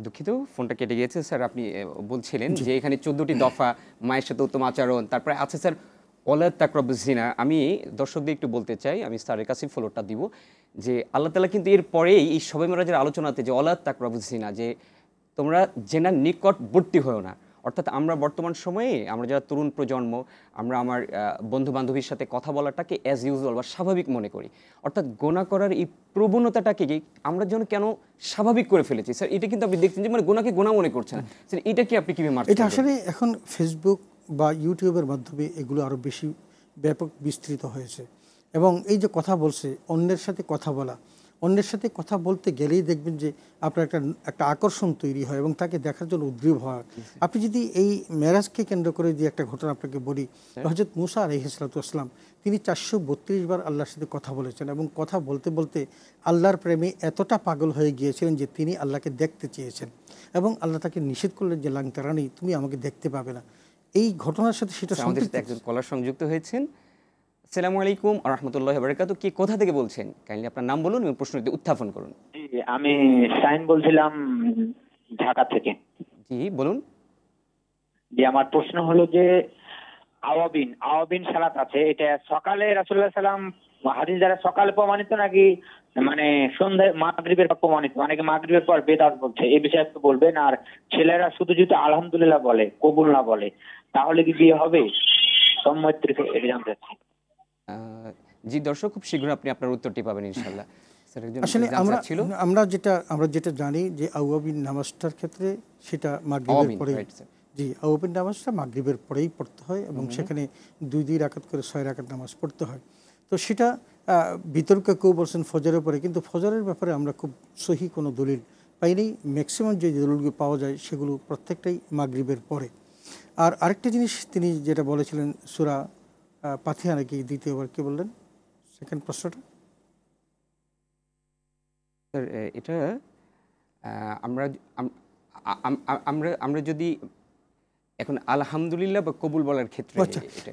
দুঃখিত, ফোনটা কেটে গিয়েছে। স্যার, আপনি বলছিলেন যে এখানে 14টি দফা, মায়ের সাথে উত্তম আচরণ, তারপরে আছে স্যার ওয়ালা তাকরাবুজ জিনা। আমি দর্শকদের একটু বলতে চাই, আমি স্যারের কাছে ফলোটা দিব যে আল্লাহ তাআলা কিন্তু এর পরেই এই শবে মেরাজের আলোচনাতে যে ওয়ালা তাকরাবুজ জিনা, যে তোমরা জেনার নিকটবর্তী হও না। অর্থাৎ আমরা বর্তমান সময়ে আমরা যারা তরুণ প্রজন্ম, আমরা আমার বন্ধু বান্ধবীর সাথে কথা বলাটাকে অ্যাজ ইউজুয়াল বা স্বাভাবিক মনে করি। অর্থাৎ গোনা করার এই প্রবণতাটাকে আমরা যেন কেন স্বাভাবিক করে ফেলেছি। স্যার, এটা কিন্তু আপনি দেখছেন যে মানে গোনাকে গোনা মনে করছেন না। স্যার, এটা কি আপনি কীভাবে মারছেন? এটা আসলে এখন ফেসবুক বা ইউটিউবের মাধ্যমে এগুলো আরও বেশি ব্যাপক বিস্তৃত হয়েছে এবং এই যে কথা বলছে, অন্যের সাথে কথা বলা, অন্যের সাথে কথা বলতে গেলেই দেখবেন যে আপনার একটা আকর্ষণ তৈরি হয় এবং তাকে দেখার জন্য উদ্গ্রীব হয়। আপনি যদি এই মেরাজকে কেন্দ্র করে যে একটা ঘটনা আপনাকে বলি, হযরত মূসা আলাইহিস সালাতু ওয়াস সালাম তিনি 432 বার আল্লাহর সাথে কথা বলেছেন এবং কথা বলতে বলতে আল্লাহর প্রেমে এতটা পাগল হয়ে গিয়েছিলেন যে তিনি আল্লাহকে দেখতে চেয়েছেন এবং আল্লাহ তাকে নিষেধ করলেন যে লাং তারানি, তুমি আমাকে দেখতে পাবে না। এই ঘটনার সাথে সেটা আমাদের সাথে একজন কলার সংযুক্ত হয়েছেন। আসসালামু আলাইকুম ওয়া রাহমাতুল্লাহি ওয়া বারাকাতুহু। কে কোথা থেকে বলছেন? কাইন্ডলি আপনার নাম বলুন এবং প্রশ্নটি উত্থাপন করুন। জি, আমি শাহিন বলছিলাম ঢাকা থেকে। জি বলুন। জি, আমার প্রশ্ন হলো যে আওয়াবিন সালাত আছে, এটা সকালে রাসূলুল্লাহ সাল্লাম হাদিস দ্বারা সকালে প্রমাণিত নাকি মানে সন্ধ্যায় মাগরিবের পর প্রমাণিত? অনেকে মাগরিবের পর বেদাত বলছে, এই বিষয়ে একটু বলবেন। আর ছেলেরা শুধু যদি আলহামদুলিল্লাহ বলে, কবুল না বলে, তাহলে কি বিয়ে হবে? সম্মতির এটা জানতে চাচ্ছি। জি দর্শক, খুব শীঘ্রই আপনি আপনার উত্তরটি পাবেন ইনশাআল্লাহ। স্যার একজন আসলে জানতে ছিল আমরা যেটা জানি যে আওয়াবিন নামাজটার ক্ষেত্রে সেটা মাগরিবের পরে, জি আওয়াবিন নামাজটা মাগরিবের পরেই পড়তে হয় এবং সেখানে 2 রাকাত করে 6 রাকাত নামাজ পড়তে হয়। তো সেটা বিতর্কে কেউ বলছেন ফজরের পরে, কিন্তু ফজরের ব্যাপারে আমরা খুব সহি কোনো দলিল পাইনি। ম্যাক্সিমাম যে দলিলগুলো পাওয়া যায় সেগুলো প্রত্যেকটাই মাগরিবের পরে। আর আরেকটা জিনিস তিনি যেটা বলেছিলেন সূরা ফাতিহা নাকি দ্বিতীয়বার, কি বললেন সেকেন্ড প্রশ্নটা? স্যার এটা আমরা আমরা আমরা যদি এখন আলহামদুলিল্লাহ বা কবুল বলার ক্ষেত্রে,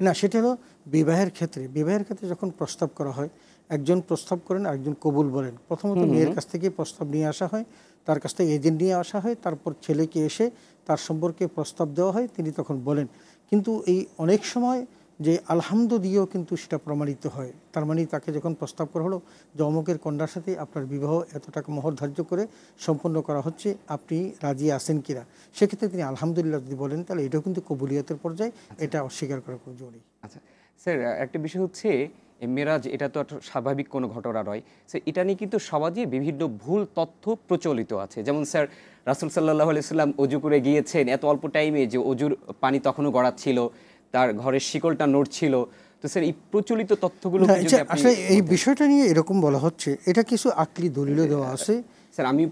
না সেটা হলো বিবাহের ক্ষেত্রে যখন প্রস্তাব করা হয়, একজন প্রস্তাব করেন আরেকজন কবুল বলেন। প্রথমত মেয়ের কাছ থেকে প্রস্তাব নিয়ে আসা হয়, তার কাছ থেকে এজেন্ট নিয়ে আসা হয়, তারপর ছেলেকে এসে তার সম্পর্কে প্রস্তাব দেওয়া হয়, তিনি তখন বলেন। কিন্তু এই অনেক সময় যে আলহামদু দিয়েও কিন্তু সেটা প্রমাণিত হয়। তার মানে তাকে যখন প্রস্তাব করা হলো যে অমুকের কন্যার সাথে আপনার বিবাহ এত টাকা মোহর ধার্য করে সম্পন্ন করা হচ্ছে, আপনি রাজি আছেন কিনা, সেক্ষেত্রে তিনি আলহামদুলিল্লাহ যদি বলেন তাহলে এটাও কিন্তু কবুলিয়তের পর্যায়ে, এটা অস্বীকার করার কোনো জোর নেই। আচ্ছা স্যার, একটা বিষয় হচ্ছে মেরাজ, এটা তো একটা স্বাভাবিক কোনো ঘটনা নয় স্যার। এটা নিয়ে কিন্তু সমাজে বিভিন্ন ভুল তথ্য প্রচলিত আছে। যেমন স্যার রাসূল সাল্লাল্লাহু আলাইহি সাল্লাম অজু করে গিয়েছেন এত অল্প টাইমে, যে অজুর পানি তখনও গড়াচ্ছিল, তার ঘরের শিকলটা নড়ছিল। তো স্যার এই প্রচলিত তথ্যগুলো আসলে এই বিষয়টা নিয়ে এরকম বলা হচ্ছে, এটা কিছু আকলি দলিলও দেওয়া আছে। স্যার আমি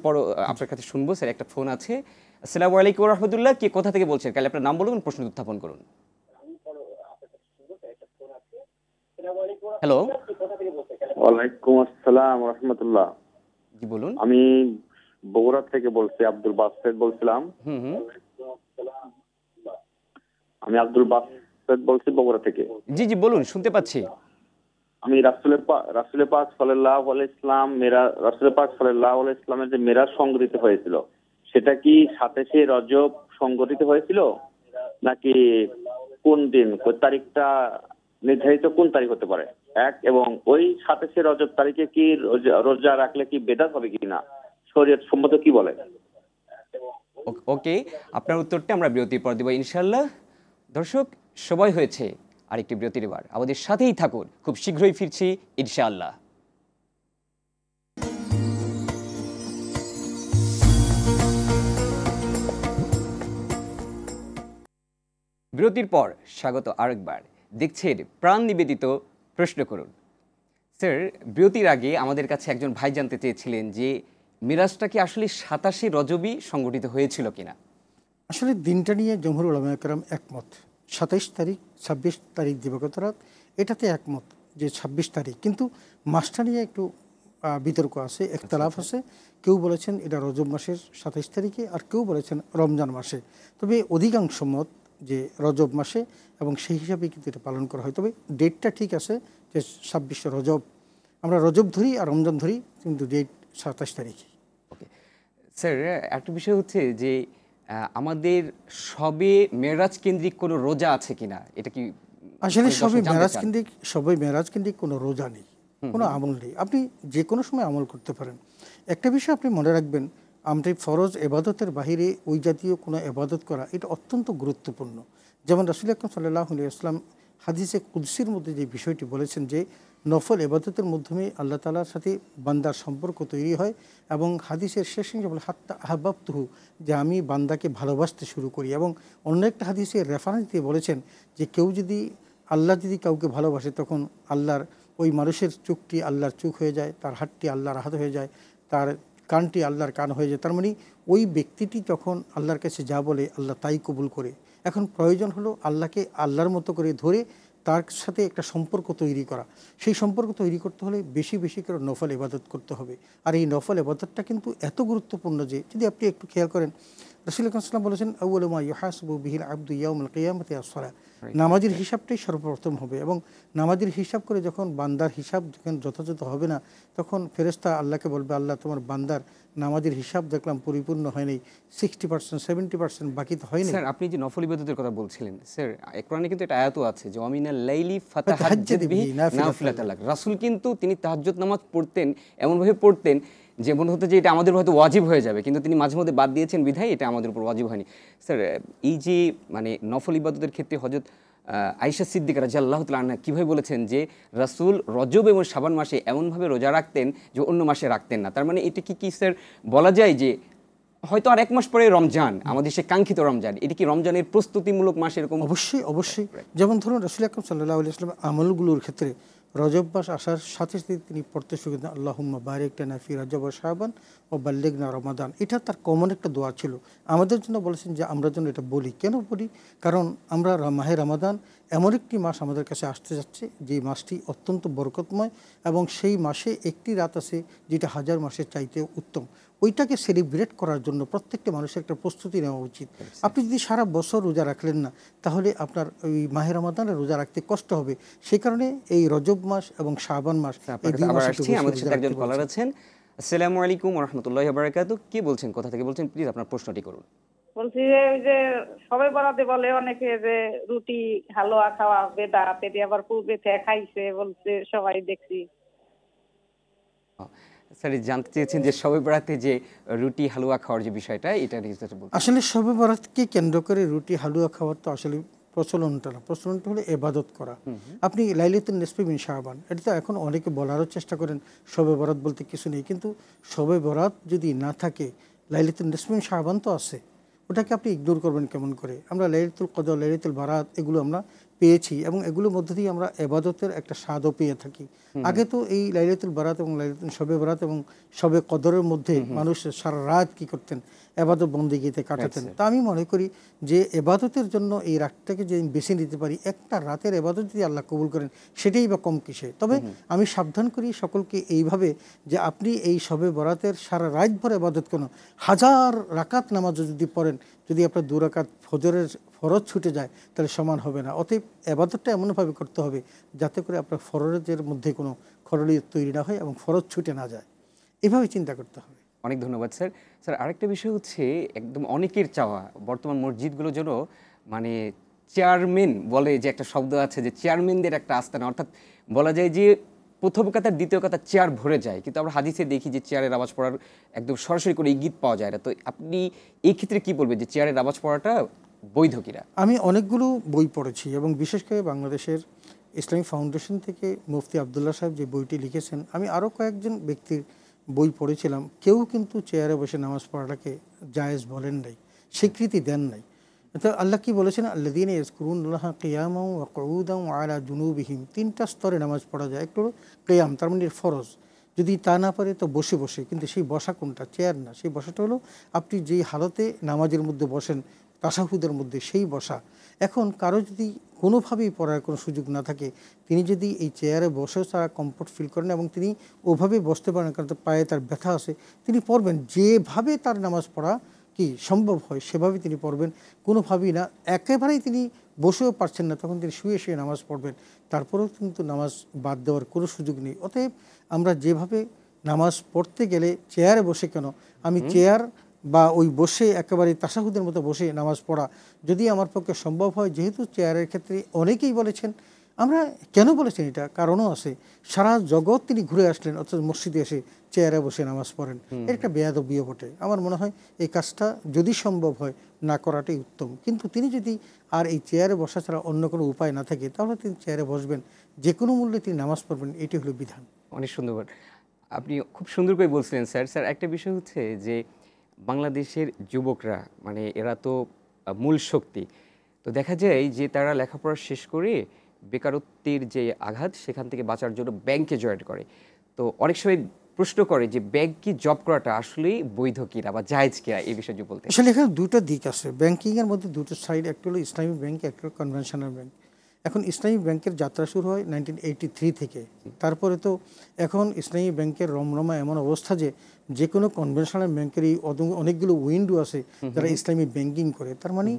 আপনার কাছে শুনবো। স্যার একটা ফোন আছে। আসসালামু আলাইকুম ওয়া রাহমাতুল্লাহ। কে কোথা থেকে বলছেন? কালে আপনার নাম বলুন, প্রশ্ন উত্থাপন করুন। হ্যালো। ওয়ালাইকুম আসসালাম ওয়া রাহমাতুল্লাহ। জি বলুন। আমি বগুড়া থেকে বলছি, আব্দুল বাসেত বলছিলাম। আমি আব্দুল বাসেত বলছি বগুড়া থেকে। জি জি বলুন, শুনতে পাচ্ছি। আমি রাসূল পাক সাল্লাল্লাহু আলাইহি ইসলামের যে মেরাজ সংগঠিত হয়েছিল, সেটা কি 27শে রজব সংগঠিত হয়েছিল নাকি কোন দিন, কোন তারিখটা নির্ধারিত কোন তারিখ হতে পারে? এবং ওই 27শে রজব তারিখে কি রোজা রাখলে কি বেদাত হবে কিনা, শরীয়ত সম্মত কি বলে? ওকে, আপনার উত্তরটা আমরা বিরতির পর দেব ইনশাআল্লাহ। দর্শক, সময় হয়েছে আরেকটি বিরতির। এবার আমাদের সাথেই থাকুন, খুব শীঘ্রই ফিরছি ইনশাআল্লাহ। বিরতির পর স্বাগত আরেকবার। দেখছেন প্রাণ নিবেদিত প্রশ্ন করুন। স্যার, বিরতির আগে আমাদের কাছে একজন ভাই জানতে চেয়েছিলেন যে মিরাজটা কি আসলে 27শে রজবই সংগঠিত হয়েছিল কিনা। আসলে দিনটা নিয়ে জমহুর উলামায়ে কেরাম একমত। 27 তারিখ 26 তারিখ দিবাগত রাত, এটাতে একমত যে 26 তারিখ। কিন্তু মাসটা নিয়ে একটু বিতর্ক আছে, একতলাফ আছে। কেউ বলেছেন এটা রজব মাসের 27 তারিখে, আর কেউ বলেছেন রমজান মাসে। তবে অধিকাংশ মত যে রজব মাসে, এবং সেই হিসাবে কিন্তু এটা পালন করা হয়। তবে ডেটটা ঠিক আছে যে 26শে রজব। আমরা রজব ধরি আর রমজান ধরি, কিন্তু ডেট 27 তারিখে। ওকে স্যার, একটা বিষয় হচ্ছে যে আমাদের সবে মেরাজ কেন্দ্রিক কোনো রোজা আছে কিনা, এটা কি আসলে সবাই মেরাজ কেন্দ্রিক কোনো রোজা নেই, কোনো আমল নেই। আপনি যে কোনো সময় আমল করতে পারেন। একটা বিষয় আপনি মনে রাখবেন, আমরা ফরজ এবাদতের বাহিরে ওই জাতীয় কোনো এবাদত করা এটা অত্যন্ত গুরুত্বপূর্ণ। যেমন রাসূল আকরাম সাল্লাল্লাহু আলাইহি ওয়াসাল্লাম হাদিসে কুদসির মধ্যে যে বিষয়টি বলেছেন যে নফল এবাদতের মাধ্যমে আল্লাহ তাআলার সাথে বান্দার সম্পর্ক তৈরি হয়, এবং হাদিসের শেষ অংশে বলে হাত্তা আহবাবতুহু, যে আমি বান্দাকে ভালোবাসতে শুরু করি। এবং অন্য একটা হাদিসের রেফারেন্স দিয়ে বলেছেন যে আল্লাহ যদি কাউকে ভালোবাসে, তখন আল্লাহর ওই মানুষের চোখটি আল্লাহর চোখ হয়ে যায়, তার হাতটি আল্লাহর হাত হয়ে যায়, তার কানটি আল্লাহর কান হয়ে যায়। তার মানে ওই ব্যক্তিটি যখন আল্লাহর কাছে যা বলে আল্লাহ তাই কবুল করে। এখন প্রয়োজন হলো আল্লাহকে আল্লাহর মতো করে ধরে তার সাথে একটা সম্পর্ক তৈরি করা। সেই সম্পর্ক তৈরি করতে হলে বেশি বেশি করে নফল ইবাদত করতে হবে। আর এই নফল ইবাদতটা কিন্তু এত গুরুত্বপূর্ণ যে যদি আপনি একটু খেয়াল করেন, রাসূল সাল্লাল্লাহু আলাইহি ওয়াসাল্লাম বলেছেন আউয়ালু মা ইউহাসাবু বিহিল আবদু ইয়াউমাল কিয়ামাতি আস-সালাহ। নামাজের হিসাবটাই সর্বপ্রথম হবে, এবং নামাজের হিসাব করে যখন বান্দার হিসাব যখন যথাযথ হবে না, তখন ফেরেশতা আল্লাহকে বলবে, আল্লাহ তোমার বান্দার নামাজের হিসাব দেখলাম পরিপূর্ণ হয়নি, 60% 70% বাকি তো হয়নি। স্যার আপনি যে নফল ইবাদতের কথা বলছিলেন, স্যার কোরআনে কিন্তু একটা আয়াতও আছে যে ওয়ামিনাল লাইলি ফাতাহাজ্জাদ বিহি নাফিলাতান লাক। রাসূল কিন্তু তিনি তাহাজ্জুদ নামাজ পড়তেন, এমনভাবে পড়তেন যে মনে হতো যে এটা আমাদের হয়তো ওয়াজিব হয়ে যাবে, কিন্তু তিনি মাঝে মধ্যে বাদ দিয়েছেন বিধায় এটা আমাদের উপর ওয়াজিব হয়নি। স্যার এই যে মানে নফল ইবাদতের ক্ষেত্রে হযরত আয়েশা সিদ্দিকা রাদিয়াল্লাহু তাআলা আনহা কীভাবে বলেছেন যে রাসূল রজব এবং শাবান মাসে এমনভাবে রোজা রাখতেন যে অন্য মাসে রাখতেন না। তার মানে এটা কি স্যার বলা যায় যে হয়তো আর এক মাস পরে রমজান, আমাদের সে কাঙ্ক্ষিত রমজান, এটা কি রমজানের প্রস্তুতিমূলক মাস এরকম? অবশ্যই অবশ্যই। যেমন ধরুন রাসূল আকরাম সাল্লাল্লাহু আলাইহি ওয়াসাল্লাম আমলগুলোর ক্ষেত্রে রজব মাস আসার সাথে সাথে তিনি পড়তে শুরু করেন আল্লাহুম্মা বারিক লানা ফি রজব ওয়া শাবান ওয়া বাল্লিগনা রমাদান। এটা তার কমন একটা দোয়া ছিল, আমাদের জন্য বলেছেন যে আমরা যেন এটা বলি। কেন বলি? কারণ আমরা মাহে রমাদান এমন একটি মাস আমাদের কাছে আসতে যাচ্ছে যে মাসটি অত্যন্ত বরকতময়, এবং সেই মাসে একটি রাত আছে যেটা হাজার মাসের চাইতে উত্তম। ওইটাকে সেলিব্রেট করার জন্য প্রত্যেকটা মানুষের একটা প্রস্তুতি নেওয়া উচিত। আপনি যদি সারা বছর রোজা রাখলেন না, তাহলে আপনার ওই মাহে রমাদানে রোজা রাখতে কষ্ট হবে। সেই কারণে এই রজব মাস এবং শাবান মাস এই দুই মাস আমাদের সাথে একজন কলার আছেন। আসসালামু আলাইকুম ওয়া রাহমাতুল্লাহি ওয়া বারাকাতুহু। কি বলছেন, কোথা থেকে বলছেন, প্লিজ আপনার প্রশ্নটি করুন। বলছি যে ওই যে সবাই বরাতে বলে অনেকে যে রুটি হালুয়া খাওয়া বেদাত, এটি আবার পূর্বে থেকে খাইছে বলছে সবাই দেখছি। স্যার জানতে চেয়েছেন যে শবে বরাতে যে রুটি হালুয়া খাওয়ার যে বিষয়টা, এটা বলতে। আসলে শবে বরাতকে কেন্দ্র করে রুটি হালুয়া খাওয়ার তো আসলে প্রচলনটা না, প্রচলনটা হলো ইবাদত করা। আপনি লাইলাতুন নিসফি মিন শাবান, এটা তো এখন অনেকে বলারও চেষ্টা করেন শবে বরাত বলতে কিছু নেই, কিন্তু শবে বরাত যদি না থাকে লাইলাতুন নিসফি মিন শাবান তো আছে, ওটাকে আপনি ইগনোর করবেন কেমন করে? আমরা লাইলাতুল কদর, লাইলাতুল বারাত এগুলো আমরা পেয়েছি, এবং এগুলোর মধ্যে দিয়ে আমরা ইবাদতের একটা স্বাদও পেয়ে থাকি। আগে তো এই লাইলাতুল বারাত এবং লাইলাতুল শবে বরাত এবং শবে কদরের মধ্যে মানুষ সারা রাত কী করতেন? ইবাদত বন্দেগীতে কাটাতেন। তা আমি মনে করি যে ইবাদতের জন্য এই রাতটাকে যে বেছে নিতে পারি, একটা রাতের ইবাদত যদি আল্লাহ কবুল করেন সেটাই বা কম কিসে। তবে আমি সাবধান করি সকলকে এইভাবে যে আপনি এই শবে বরাতের সারা রাত ভর ইবাদত কেন, হাজার রাকাত নামাজও যদি পড়েন, যদি আপনার 2 রাকাত ফজরের ফরজ ছুটে যায় তাহলে সমান হবে না। অতএব ইবাদতটা এমনভাবে করতে হবে যাতে করে আপনার ফরজের মধ্যে কোনো খরলিয়ত তৈরি না হয় এবং ফরজ ছুটে না যায়, এভাবে চিন্তা করতে হবে। অনেক ধন্যবাদ স্যার। স্যার আরেকটা বিষয় হচ্ছে একদম অনেকের চাওয়া, বর্তমান মসজিদগুলো যেন মানে চেয়ারম্যান বলে যে একটা শব্দ আছে যে চেয়ারম্যানদের একটা আস্তানা, অর্থাৎ বলা যায় যে প্রথম কাতার দ্বিতীয় কাতার চেয়ার ভরে যায়, কিন্তু আমরা হাদিসে দেখি যে চেয়ারের আওয়াজ পড়ার একদম সরাসরি করে ইঙ্গিত পাওয়া যায় না। তো আপনি এই ক্ষেত্রে কি বলবেন যে চেয়ারের আওয়াজ পড়াটা বৈধ কিনা? আমি অনেকগুলো বই পড়েছি, এবং বিশেষ করে বাংলাদেশের ইসলামিক ফাউন্ডেশন থেকে মুফতি আবদুল্লাহ সাহেব যে বইটি লিখেছেন, আমি আরও কয়েকজন ব্যক্তির বই পড়েছিলাম, কেউ কিন্তু চেয়ারে বসে নামাজ পড়াটাকে জায়েজ বলেন নাই, স্বীকৃতি দেন নাই। তো আল্লাহ কি বলেছেন? আল্লাযীনা ইয়াযকুরুনাল্লাহা কিয়ামান ওয়া কুউদান ওয়া আলা জুনুবিহিম। 3টা স্তরে নামাজ পড়া যায়। একটু কিয়াম, তার মানে ফরজ, যদি তা না পারে তো বসে বসে, কিন্তু সেই বসা কোনটা? চেয়ার না, সেই বসাটা হলো আপনি যেই হালতে নামাজের মধ্যে বসেন তাশাহুদের মধ্যে, সেই বসা। এখন কারো যদি কোনোভাবেই পড়ার কোনো সুযোগ না থাকে, তিনি যদি এই চেয়ারে বসেও তারা কমফোর্ট ফিল করেন এবং তিনি ওভাবে বসতে পারেন, কারণ পায়ে তার ব্যথা আছে, তিনি পড়বেন যেভাবে তার নামাজ পড়া কি সম্ভব হয় সেভাবে তিনি পড়বেন, কোনোভাবেই না। একেবারেই তিনি বসেও পারছেন না, তখন তিনি শুয়ে শুয়ে নামাজ পড়বেন, তারপরেও কিন্তু নামাজ বাদ দেওয়ার কোনো সুযোগ নেই। অতএব আমরা যেভাবে নামাজ পড়তে গেলে চেয়ারে বসে কেন, আমি চেয়ার বা ওই বসে একেবারে তাশাহুদের মতো বসে নামাজ পড়া যদি আমার পক্ষে সম্ভব হয়, যেহেতু চেয়ারের ক্ষেত্রে অনেকেই বলেছেন, আমরা কেন বলেছেন এটা কারণও আছে, সারা জগৎ তিনি ঘুরে আসলেন অথচ মসজিদে এসে চেয়ারে বসে নামাজ পড়েন, এটা একটা বেয়াদবিও বটে। আমার মনে হয় এই কাজটা যদি সম্ভব হয় না করাটাই উত্তম। কিন্তু তিনি যদি আর এই চেয়ারে বসা ছাড়া অন্য কোনো উপায় না থাকে, তাহলে তিনি চেয়ারে বসবেন, যে কোনো মূল্যে তিনি নামাজ পড়বেন, এটি হলো বিধান। অনেক সুন্দর, আপনি খুব সুন্দর করে বলছিলেন স্যার। স্যার একটা বিষয় হচ্ছে যে বাংলাদেশের যুবকরা মানে এরা তো মূল শক্তি, তো দেখা যায় যে তারা লেখাপড়া শেষ করে বেকারত্বের যে আঘাত সেখান থেকে বাঁচার জন্য ব্যাংকে জয়েন করে। তো অনেক সময় প্রশ্ন করে যে ব্যাংকে জব করাটা আসলেই বৈধ কিনা বা জায়েজ কিনা, এই বিষয়ে বলতে। আসলে এখানে দুটো দিক আছে ব্যাংকিংয়ের মধ্যে, দুটো সাইড, একটা হলো ইসলামিক ব্যাংক, একটা হলো কনভেনশনাল ব্যাংক। এখন ইসলামী ব্যাংকের যাত্রা শুরু হয় 1983 থেকে। তারপরে তো এখন ইসলামী ব্যাংকের রমরমা এমন অবস্থা যে কোনো কনভেনশনাল ব্যাংকেরই অনেকগুলো উইন্ডো আছে যারা ইসলামী ব্যাংকিং করে। তার মানে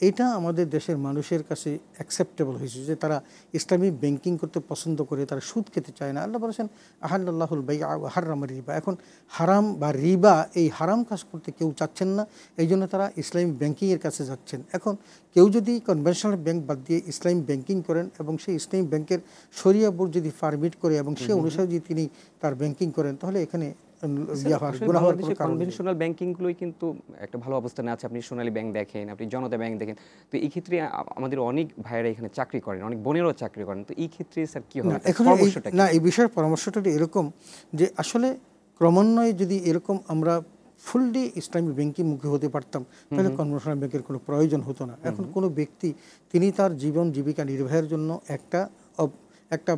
এটা আমাদের দেশের মানুষের কাছে অ্যাকসেপ্টেবল হয়েছে যে তারা ইসলামী ব্যাংকিং করতে পছন্দ করে, তারা সুদ খেতে চায় না। আল্লাহ বলেছেন আহাল্লাহুল বাইআ ওয়া হাররামা রিবা। এখন হারাম বা রিবা, এই হারাম কাজ করতে কেউ চাচ্ছেন না, এই জন্য তারা ইসলামী ব্যাংকিংয়ের কাছে যাচ্ছেন। এখন কেউ যদি কনভেনশনাল ব্যাংক বাদ দিয়ে ইসলামী ব্যাংকিং করেন এবং সেই ইসলামী ব্যাংকের শরিয়া বোর্ড যদি পারমিট করে এবং সে অনুসারে যদি তিনি তার ব্যাংকিং করেন, তাহলে এখানে কনভেনশনাল ব্যাংকিংগুলোই কিন্তু একটা ভালো অবস্থানে আছে। আপনি সোনালী ব্যাংক দেখেন, আপনি জনতা ব্যাংক দেখেন, তো এই ক্ষেত্রে আমাদের অনেক ভাইয়েরা এখানে চাকরি করেন, অনেক বোনেরও চাকরি করেন। তো এই ক্ষেত্রে স্যার কি হবে? এই বিষয়ের পরামর্শটা এরকম যে আসলে ক্রমান্বয়ে যদি এরকম আমরা ফুললি ইসলামী ব্যাংকিং মুখী হতে পারতাম, তাহলে কনভেনশনাল ব্যাংকের কোনো প্রয়োজন হতো না। এখন কোনো ব্যক্তি তিনি তার জীবন জীবিকা নির্বাহের জন্য একটা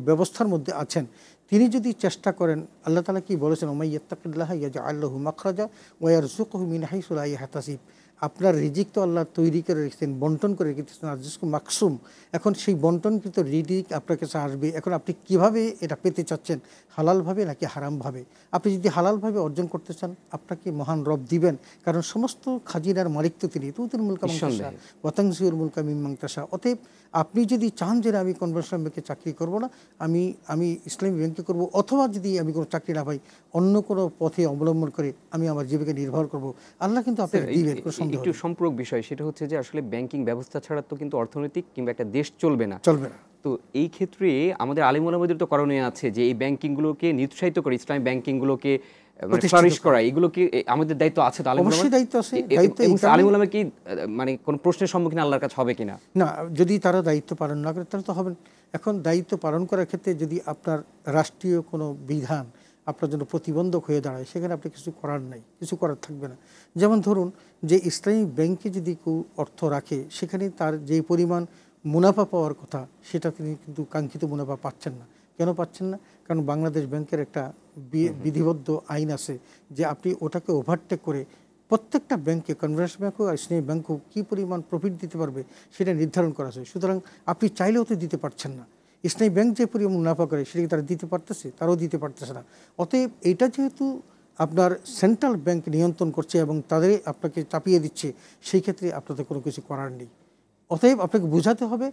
ব্যবস্থার মধ্যে আছেন, তিনি যদি চেষ্টা করেন, আল্লাহ তাআলা কি বলেছেন, ওমাই ইয়াত্তাকিল্লাহা ইয়াজআল লাহু মাখরাজা ওয়া ইয়ারযুকহু মিন হাইসু লা ইয়াহতাসিব। আপনার রিজিক তো আল্লাহ তৈরি করে রেখেছেন, বন্টন করে রেখেছেন, আরযুকু মাকসুম। এখন সেই বন্টনকৃত রিজিক আপনার কাছে আসবে। এখন আপনি কিভাবে এটা পেতে চাচ্ছেন, হালালভাবে নাকি হারামভাবে? আপনি যদি হালালভাবে অর্জন করতে চান, আপনাকে মহান রব দিবেন, কারণ সমস্ত খাজিনার মালিক তো তিনি। তুতিল মুলকা মান তাশা ওয়া তানজিউল মুলকা মিম্মান তাশা। অতএব আপনি যদি চান যে আমি কনভেনশনাল ব্যাংকে চাকরি করব না, আমি ইসলামী ব্যাংকে করব, অথবা যদি আমি কোনো চাকরি না পাই অন্য কোনো পথে অবলম্বন করে আমি আমার জীবিকা নির্ভর করব, আল্লাহ কিন্তু আপনাকে দিবেন। একটু সম্পূরক বিষয়, সেটা হচ্ছে যে আসলে ব্যাংকিং ব্যবস্থা ছাড়া তো কিন্তু অর্থনৈতিক কিংবা একটা দেশ চলবে না। তো এই ক্ষেত্রে আমাদের আলিম ওলামাদের তো করণীয় আছে যে এই ব্যাংকিংগুলোকে নিরুৎসাহিত করে, ইসলামী ব্যাংকিংগুলোকে ফ্লারিশ করা, এগুলো কি আমাদের দায়িত্ব আছে? তো অবশ্যই দায়িত্ব আছে। আলিম ওলামা কি মানে কোনো প্রশ্নের সম্মুখীন আল্লাহর কাছে হবে কিনা? না, যদি তারা দায়িত্ব পালন না করে তাহলে তো হবেন। এখন দায়িত্ব পালন করার ক্ষেত্রে যদি আপনার রাষ্ট্রীয় কোনো বিধান আপনার জন্য প্রতিবন্ধক হয়ে দাঁড়ায়, সেখানে আপনি কিছু করার নাই, কিছু করার থাকবে না। যেমন ধরুন যে ইসলামী ব্যাংকে যদি কেউ অর্থ রাখে, সেখানে তার যে পরিমাণ মুনাফা পাওয়ার কথা, সেটা তিনি কিন্তু কাঙ্ক্ষিত মুনাফা পাচ্ছেন না। কেন পাচ্ছেন না? কারণ বাংলাদেশ ব্যাংকের একটা বিধিবদ্ধ আইন আছে যে আপনি ওটাকে ওভারটেক করে প্রত্যেকটা ব্যাংকে, কনভেনশনাল ব্যাংক হোক আর ইসলামী ব্যাংক হোক, কী পরিমাণ প্রফিট দিতে পারবে সেটা নির্ধারণ করা আছে। সুতরাং আপনি চাইলেও তো দিতে পারছেন না। ইসলামী ব্যাংক যে পরিমাণ মুনাফা করে সেটাকে তারা দিতে পারতেছে, তারাও দিতে পারতেছে না। অতএব এটা যেহেতু আপনার সেন্ট্রাল ব্যাংক নিয়ন্ত্রণ করছে এবং তাদের আপনাকে চাপিয়ে দিচ্ছে, সেই ক্ষেত্রে আপনাদের কোনো কিছু করার নেই। অতএব আপনাকে বোঝাতে হবে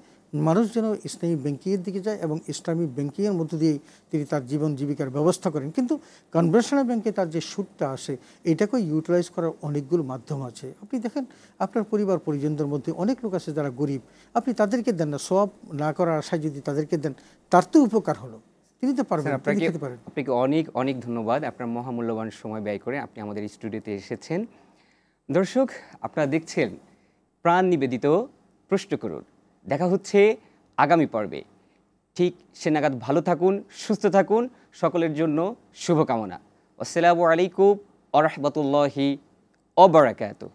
মানুষ যেন ইসলামী ব্যাংকিংয়ের দিকে যায় এবং ইসলামী ব্যাংকিংয়ের মধ্য দিয়েই তিনি তার জীবন জীবিকার ব্যবস্থা করেন। কিন্তু কনভেনশনাল ব্যাংকে তার যে সুদটা আসে, এটাকেও ইউটিলাইজ করার অনেকগুলো মাধ্যম আছে। আপনি দেখেন আপনার পরিবার পরিজনদের মধ্যে অনেক লোক আছে যারা গরিব, আপনি তাদেরকে দেন না, সওয়াব না করার আশায় যদি তাদেরকে দেন, তার তো উপকার হলো, তিনি তো পারবেন। আপনাকে অনেক অনেক ধন্যবাদ, আপনার মহামূল্যবান সময় ব্যয় করে আপনি আমাদের স্টুডিওতে এসেছেন। দর্শক, আপনারা দেখছেন প্রাণ নিবেদিত প্রশ্ন করুন। দেখা হচ্ছে আগামী পর্বে। ঠিক সে নাগাদ ভালো থাকুন, সুস্থ থাকুন, সকলের জন্য শুভকামনা। আসসালামু আলাইকুম ওয়া রাহমাতুল্লাহি ওয়া বারাকাতুহু।